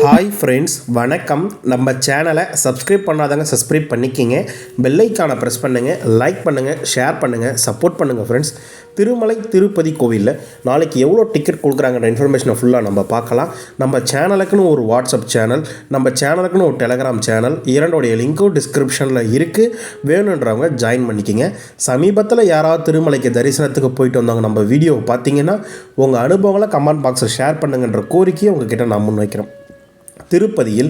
Hi friends, வணக்கம். நம்ம சேனலை சப்ஸ்கிரைப் பண்ணாதவங்க சப்ஸ்கிரைப் பண்ணிக்கிங்க. பெல் ஐக்கானை ப்ரெஸ் பண்ணுங்கள், லைக் பண்ணுங்கள், ஷேர் பண்ணுங்கள், சப்போர்ட் பண்ணுங்கள் ஃப்ரெண்ட்ஸ். திருமலை திருப்பதி கோவிலில் நாளைக்கு எவ்வளோ டிக்கெட் கொடுக்குறாங்கன்ற இன்ஃபர்மேஷனை ஃபுல்லாக நம்ம பார்க்கலாம். நம்ம சேனலுக்குன்னு ஒரு வாட்ஸ்அப் சேனல், நம்ம சேனலுக்குன்னு ஒரு டெலகிராம் சேனல், இரண்டோடைய லிங்க்கும் டிஸ்கிரிப்ஷனில் இருக்குது. வேணுன்றவங்க ஜாயின் பண்ணிக்கிங்க. சமீபத்தில் யாராவது திருமலைக்கு தரிசனத்துக்கு போயிட்டு வந்தவங்க நம்ம வீடியோ பார்த்தீங்கன்னா உங்கள் அனுபவங்களை கமெண்ட் பாக்ஸில் ஷேர் பண்ணுங்கன்ற கோரிக்கையை உங்ககிட்ட நான் முன்வைக்கிறேன். திருப்பதியில்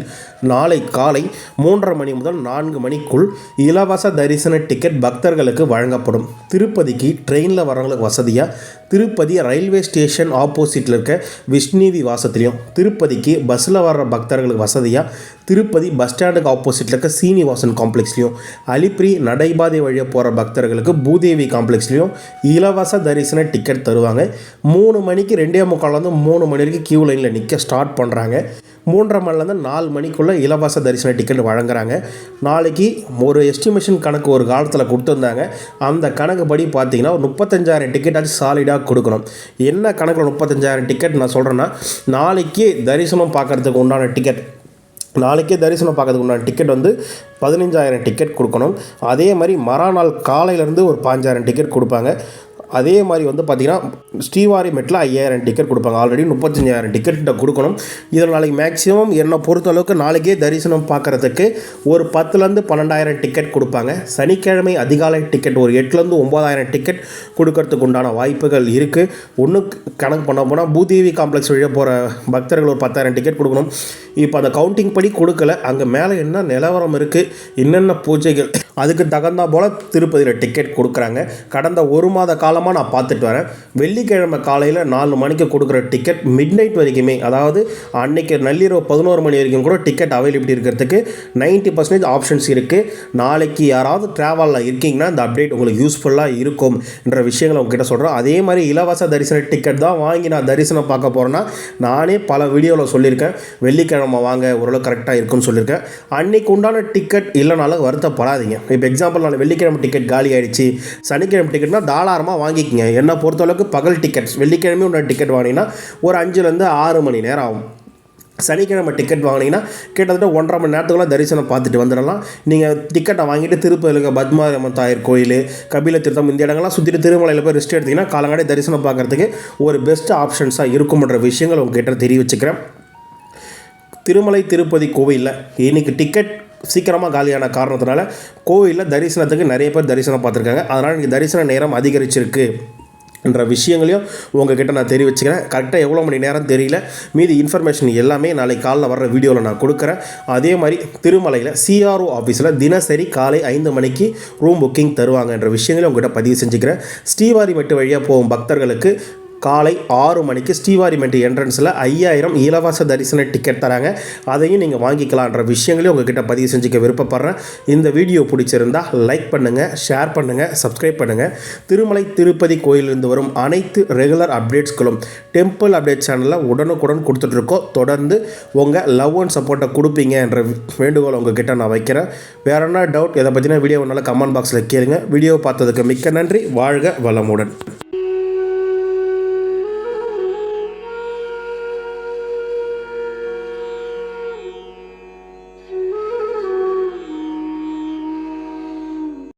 நாளை காலை 3:30 மணி முதல் 4 மணிக்குள் இலவச தரிசன டிக்கெட் பக்தர்களுக்கு வழங்கப்படும். திருப்பதிக்கு ட்ரெயினில் வரவங்களுக்கு வசதியாக திருப்பதி ரயில்வே ஸ்டேஷன் ஆப்போசிட்டில் இருக்க விஷ்ணுவி வாசத்துலேயும், திருப்பதிக்கு பஸ்ஸில் வர்ற பக்தர்களுக்கு வசதியாக திருப்பதி பஸ் ஸ்டாண்டுக்கு ஆப்போசிட்டில் இருக்க சீனிவாசன் காம்ப்ளெக்ஸ்லையும், அலிப்ரி நடைபாதை வழியாக போகிற பக்தர்களுக்கு பூதேவி காம்ப்ளெக்ஸ்லையும் இலவச தரிசன டிக்கெட் தருவாங்க. 3 மணிக்கு 2:45 3 மணி வரைக்கும் கியூ லைனில் நிற்க ஸ்டார்ட் பண்ணுறாங்க. 3:30 மணிலேருந்து 4 மணிக்குள்ளே இலவச தரிசன டிக்கெட் வழங்குறாங்க. நாளைக்கு ஒரு எஸ்டிமேஷன் கணக்கு ஒரு காலத்தில் கொடுத்துருந்தாங்க. அந்த கணக்குப்படி பார்த்தீங்கன்னா ஒரு 35,000 டிக்கெட்டாச்சு சாலிடாக கொடுக்கணும். என்ன கணக்கில் 35,000 டிக்கெட் நான் சொல்கிறேன்னா, நாளைக்கு தரிசனம் பார்க்குறதுக்கு உண்டான டிக்கெட், நாளைக்கே தரிசனம் பார்க்கறதுக்கு உண்டான டிக்கெட் வந்து 15,000 டிக்கெட் கொடுக்கணும். அதே மாதிரி மறுநாள் காலையிலேருந்து ஒரு 5,000 டிக்கெட் கொடுப்பாங்க. அதே மாதிரி வந்து பார்த்திங்கன்னா ஸ்ரீவாரிமெட்டில் 5,000 டிக்கெட் கொடுப்பாங்க. ஆல்ரெடி 35,000 டிக்கெட் கொடுக்கணும். இதில் நாளைக்கு மேக்ஸிமம் என்னை பொறுத்தளவுக்கு நாளைக்கே தரிசனம் பார்க்குறதுக்கு ஒரு 10,000 12,000 டிக்கெட் கொடுப்பாங்க. சனிக்கிழமை அதிகாலை டிக்கெட் ஒரு 8,000 9,000 டிக்கெட் கொடுக்கறதுக்கு உண்டான வாய்ப்புகள் இருக்குது. ஒன்று கணக்கு பண்ண போனால் பூதேவி காம்ப்ளெக்ஸ் வழியாக போகிற பக்தர்கள் ஒரு 10,000 டிக்கெட் கொடுக்கணும். இப்போ அந்த கவுண்டிங் படி கொடுக்கல. அங்கே மேலே என்ன நிலவரம் இருக்குது, என்னென்ன பூஜைகள், அதுக்கு தகுந்தா போல் திருப்பதியில் டிக்கெட் கொடுக்குறாங்க. கடந்த ஒரு மாத காலமாக நான் பார்த்துட்டு வரேன். வெள்ளிக்கிழமை காலையில் 4 மணிக்கு கொடுக்குற டிக்கெட் மிட் நைட் வரைக்குமே, அதாவது அன்றைக்கி நள்ளிரவு 11 மணி வரைக்கும் கூட டிக்கெட் அவைலபிலிட்டி இருக்கிறதுக்கு 90% ஆப்ஷன்ஸ் இருக்குது. நாளைக்கு யாராவது ட்ராவலில் இருக்கீங்கன்னா இந்த அப்டேட் உங்களுக்கு யூஸ்ஃபுல்லாக இருக்கும் என்ற விஷயங்களை உங்ககிட்ட சொல்கிறேன். அதே மாதிரி இலவச தரிசன டிக்கெட் தான் வாங்கி நான் தரிசனம் பார்க்க போகிறேன்னா, நானே பல வீடியோவில் சொல்லியிருக்கேன். வெள்ளிக்கிழமை வாங்க, ஓரளவு கரெக்டாக இருக்குன்னு சொல்லியிருக்கேன். அன்றைக்கு உண்டான டிக்கெட் இல்லைனாலும் வருத்தப்படாதீங்க. இப்போ எக்ஸாம்பிள், நான் வெள்ளிக்கிழமை டிக்கெட் காலி ஆகிடுச்சு, சனிக்கிழமை டிக்கெட்னா தாராளமாக வாங்கிக்கங்க. என்னை பொறுத்தளவுக்கு பகல் டிக்கெட்ஸ் வெள்ளிக்கிழமை உண்டான டிக்கெட் வாங்கினீங்கன்னா ஒரு 5 to 6 மணி நேரம் ஆகும். சனிக்கிழமை டிக்கெட் வாங்கினீங்கன்னா கிட்டத்தட்ட 1.5 மணி நேரத்துக்குள்ள தரிசனம் பார்த்துட்டு வந்துடலாம். நீங்கள் டிக்கெட்டை வாங்கிட்டு திருப்பதியில் பத்மாவதி தாயர் கோயில், கபில தீர்த்தம், இந்த இடங்கள்லாம் சுற்றிட்டு திருமலையில் போய் ரெஸ்ட் எடுத்திங்கன்னா காலங்காடி தரிசனம் பார்க்குறதுக்கு ஒரு பெஸ்ட் ஆப்ஷன்ஸாக இருக்கும்ன்ற விஷயங்கள் உங்ககிட்ட தெரிவிச்சுக்கிறேன். திருமலை திருப்பதி கோவிலில் இன்றைக்கி டிக்கெட் சீக்கிரமாக காலியான காரணத்தினால கோவிலில் தரிசனத்துக்கு நிறைய பேர் தரிசனம் பார்த்துருக்காங்க. அதனால் இன்றைக்கி தரிசன நேரம் அதிகரிச்சிருக்கு என்ற விஷயங்களையும் உங்ககிட்ட நான் தெரிவிச்சுக்கிறேன். கரெக்டாக எவ்வளோ மணி நேரம் தெரியல. மீதி இன்ஃபர்மேஷன் எல்லாமே நாளைக்கு காலைல வர்ற வீடியோவில் நான் கொடுக்குறேன். அதே மாதிரி திருமலையில் CRO ஆஃபீஸில் தினசரி காலை 5 மணிக்கு ரூம் புக்கிங் தருவாங்க என்ற விஷயங்களையும் உங்ககிட்ட பதிவு செஞ்சுக்கிறேன். ஸ்ரீவாரிமெட்டு வழியாக போகும் பக்தர்களுக்கு காலை 6 மணிக்கு ஸ்ரீவாரிமெட்டு என்ட்ரன்ஸில் 5,000 இலவச தரிசன டிக்கெட் தராங்க. அதையும் நீங்கள் வாங்கிக்கலான்ற விஷயங்களையும் உங்ககிட்ட பதிவு செஞ்சுக்க விருப்பப்படுறேன். இந்த வீடியோ பிடிச்சிருந்தால் லைக் பண்ணுங்கள், ஷேர் பண்ணுங்கள், சப்ஸ்கிரைப் பண்ணுங்கள். திருமலை திருப்பதி கோயிலிருந்து வரும் அனைத்து ரெகுலர் அப்டேட்ஸ்களும் டெம்பிள் அப்டேட் சேனலில் உடனுக்குடன் கொடுத்துட்ருக்கோம். தொடர்ந்து உங்கள் லவ் அண்ட் சப்போர்ட்டை கொடுப்பீங்க என்ற வேண்டுகோள் உங்ககிட்ட நான் வைக்கிறேன். வேறு என்ன டவுட், எதை பற்றின வீடியோனால கமெண்ட் பாக்ஸில் கேளுங்க. வீடியோ பார்த்ததுக்கு மிக்க நன்றி. வாழ்க வளமுடன்.